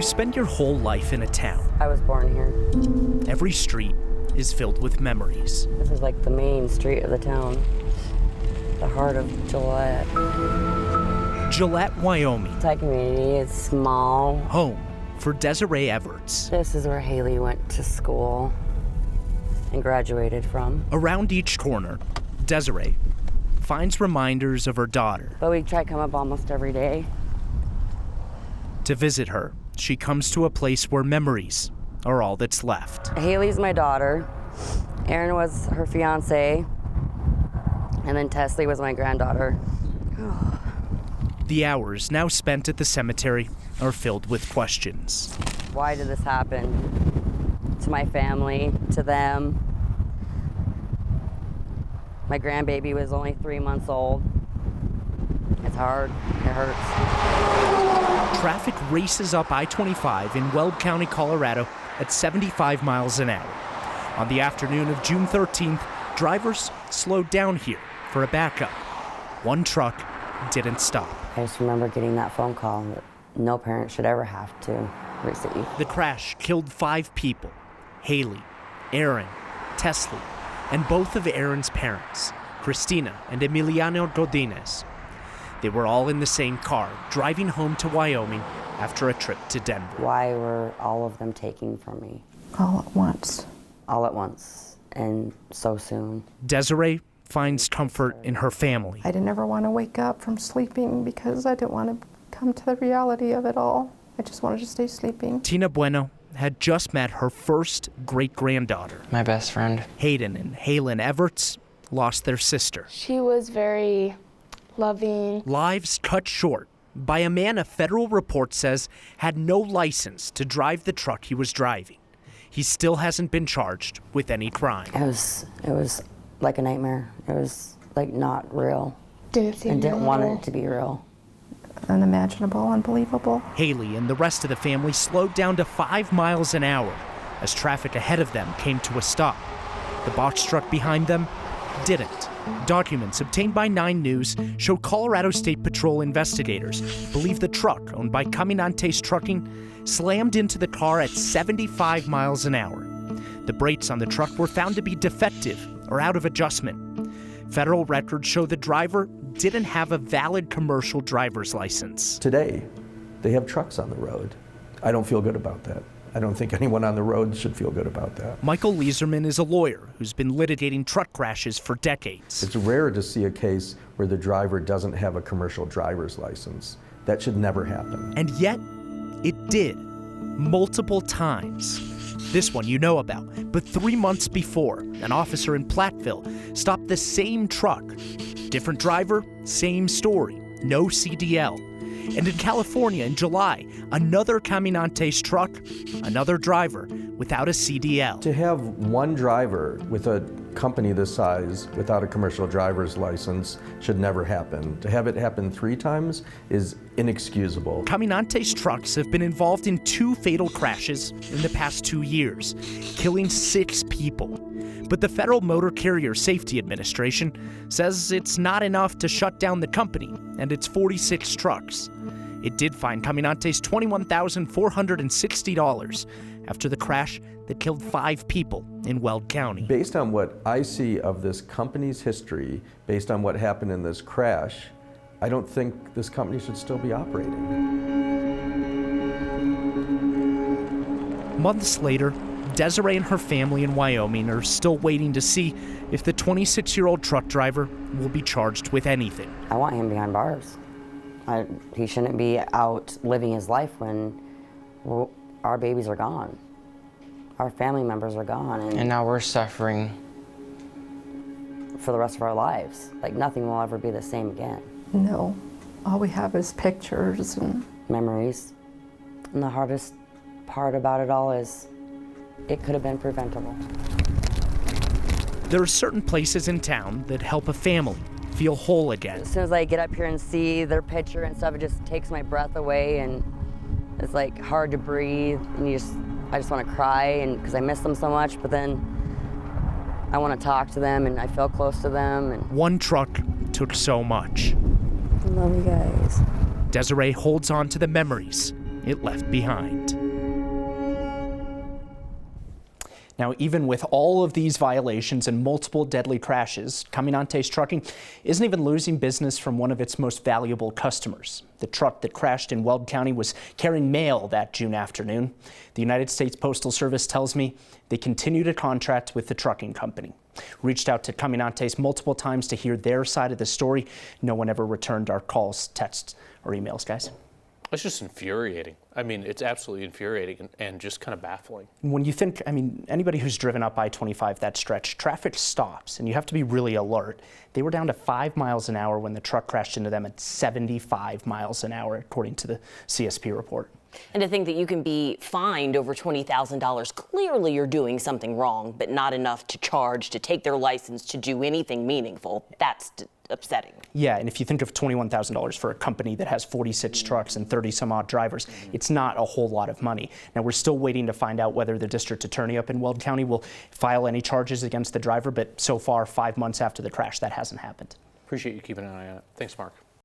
spend your whole life in a town, I was born here. every street is filled with memories. This is like the main street of the town, the heart of Gillette. Gillette, Wyoming, Thai community is small. home for Desiree Everts. This is where Haley went to school and graduated from. Around each corner, Desiree finds reminders of her daughter. But we try to come up almost every day. To visit her, she comes to a place where memories are all that's left. Haley's my daughter. Aaron was her fiance. And then Tesley was my granddaughter. The hours now spent at the cemetery are filled with questions. Why did this happen to my family, to them? My grandbaby was only 3 months old. It's hard, it hurts. Traffic races up I-25 in Weld County, Colorado at 75 miles an hour. On the afternoon of June 13th, drivers slowed down here for a backup. One truck didn't stop. I just remember getting that phone call that no parent should ever have to receive. The crash killed 5 people: Haley, Aaron, Tesley, and both of Aaron's parents, Christina and Emiliano Godinez. They were all in the same car, driving home to Wyoming after a trip to Denver. Why were all of them taking from me? All at once. All at once, and so soon. Desiree finds comfort in her family. I didn't ever want to wake up from sleeping because I didn't want to come to the reality of it all. I just wanted to stay sleeping. Tina Bueno had just met her first great-granddaughter. My best friend. Hayden and Halen Everts lost their sister. She was very loving. Lives cut short by a man a federal report says had no license to drive the truck he was driving. He still hasn't been charged with any crime. It was like a nightmare. It was like not real. Didn't seem And didn't want normal. it to be real. Unimaginable, unbelievable. Haley and the rest of the family slowed down to 5 miles an hour as traffic ahead of them came to a stop. The box truck behind them didn't. Documents obtained by 9 News show Colorado State Patrol investigators believe the truck owned by Caminantes Trucking slammed into the car at 75 miles an hour. The brakes on the truck were found to be defective or out of adjustment. Federal records show the driver didn't have a valid commercial driver's license. Today, they have trucks on the road. I don't feel good about that. I don't think anyone on the road should feel good about that. Michael Leeserman is a lawyer who's been litigating truck crashes for decades. It's rare to see a case where the driver doesn't have a commercial driver's license. That should never happen. And yet, it did, multiple times. This one you know about, but 3 months before, an officer in Platteville stopped the same truck. Different driver, same story, no CDL. And in California in July, another Caminantes truck, another driver without a CDL. To have one driver with a company this size without a commercial driver's license should never happen. To have it happen 3 times is inexcusable. Caminantes trucks have been involved in 2 fatal crashes in the past 2 years, killing 6 people. But the Federal Motor Carrier Safety Administration says it's not enough to shut down the company and its 46 trucks. It did fine Caminantes $21,460 after the crash that killed 5 people in Weld County. Based on what I see of this company's history, based on what happened in this crash, I don't think this company should still be operating. Months later, Desiree and her family in Wyoming are still waiting to see if the 26-year-old truck driver will be charged with anything. I want him behind bars. He shouldn't be out living his life when our babies are gone. Our family members are gone. And now we're suffering. For the rest of our lives. Like nothing will ever be the same again. No, all we have is pictures and memories. And the hardest part about it all is it could have been preventable. There are certain places in town that help a family feel whole again. As soon as I get up here and see their picture and stuff, it just takes my breath away, and it's like hard to breathe, and I just want to cry, and because I miss them so much, but then I want to talk to them, and I feel close to them. And one truck took so much. I love you guys. Desiree holds on to the memories it left behind. Now, even with all of these violations and multiple deadly crashes, Caminantes Trucking isn't even losing business from one of its most valuable customers. The truck that crashed in Weld County was carrying mail that June afternoon. The United States Postal Service tells me they continue to contract with the trucking company. Reached out to Caminantes multiple times to hear their side of the story. No one ever returned our calls, texts, or emails, guys. It's just infuriating. I mean, it's absolutely infuriating and just kind of baffling. When you think, I mean, anybody who's driven up I-25 that stretch, traffic stops and you have to be really alert. They were down to 5 miles an hour when the truck crashed into them at 75 miles an hour, according to the CSP report. And to think that you can be fined over $20,000, clearly you're doing something wrong, but not enough to charge, to take their license, to do anything meaningful. That's upsetting. Yeah, and if you think of $21,000 for a company that has 46 trucks and 30 some odd drivers, it's not a whole lot of money. Now, we're still waiting to find out whether the district attorney up in Weld County will file any charges against the driver, but so far, 5 months after the crash, that hasn't happened. Appreciate you keeping an eye on it. Thanks, Mark.